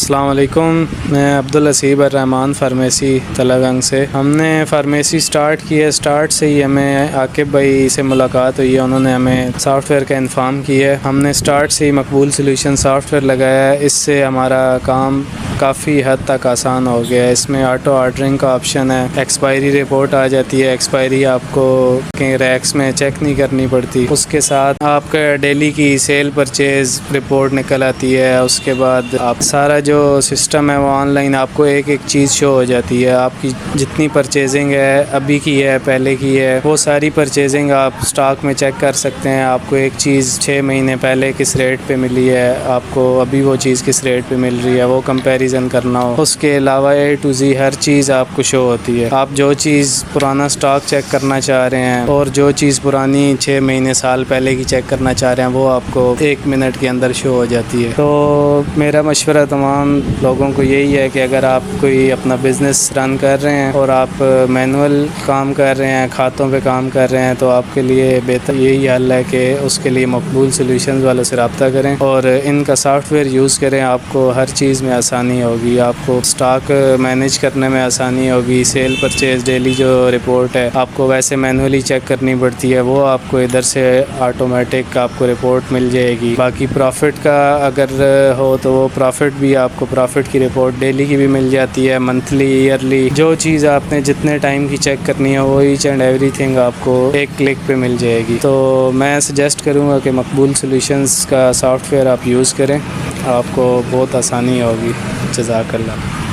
السلام علیکم، میں عبدالحسیب الرحمن فارمیسی تلہ سے. ہم نے فارمیسی سٹارٹ کی ہے. سٹارٹ سے ہی ہمیں عاقب بھائی سے ملاقات ہوئی ہے، انہوں نے ہمیں سافٹ ویئر کا انفارم کیا ہے. ہم نے سٹارٹ سے ہی مقبول سلیوشن سافٹ ویئر لگایا ہے. اس سے ہمارا کام کافی حد تک آسان ہو گیا ہے. اس میں آٹو آرڈرنگ کا آپشن ہے، ایکسپائری رپورٹ آ جاتی ہے. ایکسپائری آپ کو ریکس میں چیک نہیں کرنی پڑتی. اس کے ساتھ آپ کا ڈیلی کی سیل پرچیز رپورٹ نکل آتی ہے. اس کے بعد آپ سارا جو سسٹم ہے وہ آن لائن آپ کو ایک ایک چیز شو ہو جاتی ہے. آپ کی جتنی پرچیزنگ ہے، ابھی کی ہے، پہلے کی ہے، وہ ساری پرچیزنگ آپ سٹاک میں چیک کر سکتے ہیں. آپ کو ایک چیز 6 مہینے پہلے کس ریٹ پہ ملی ہے، آپ کو ابھی وہ چیز کس ریٹ پہ مل رہی ہے، وہ کمپیریزن کرنا ہو. اس کے علاوہ A to Z ہر چیز آپ کو شو ہوتی ہے. آپ جو چیز پرانا سٹاک چیک کرنا چاہ رہے ہیں اور جو چیز پرانی 6 مہینے سال پہلے کی چیک کرنا چاہ رہے ہیں، وہ آپ کو 1 منٹ کے اندر شو ہو جاتی ہے. تو میرا مشورہ تمام لوگوں کو یہی ہے کہ اگر آپ کوئی اپنا بزنس رن کر رہے ہیں اور آپ مینول کام کر رہے ہیں، کھاتوں پہ کام کر رہے ہیں، تو آپ کے لیے بہتر یہی حل ہے کہ اس کے لیے مقبول سلیوشنز والوں سے رابطہ کریں اور ان کا سافٹ ویئر یوز کریں. آپ کو ہر چیز میں آسانی ہوگی. آپ کو سٹاک مینیج کرنے میں آسانی ہوگی. سیل پرچیز ڈیلی جو رپورٹ ہے آپ کو ویسے مینولی چیک کرنی پڑتی ہے، وہ آپ کو ادھر سے آٹومیٹک آپ کو رپورٹ مل جائے گی. باقی پروفٹ کا اگر ہو تو وہ پروفٹ بھی آپ کو پروفٹ کی رپورٹ ڈیلی کی بھی مل جاتی ہے، منتھلی، ایئرلی. جو چیز آپ نے جتنے ٹائم کی چیک کرنی ہے وہ ایچ اینڈ ایوری تھنگ آپ کو ایک کلک پہ مل جائے گی. تو میں سجیسٹ کروں گا کہ مقبول سلیوشنز کا سافٹ ویئر آپ یوز کریں، آپ کو بہت آسانی ہوگی. جزاک اللہ.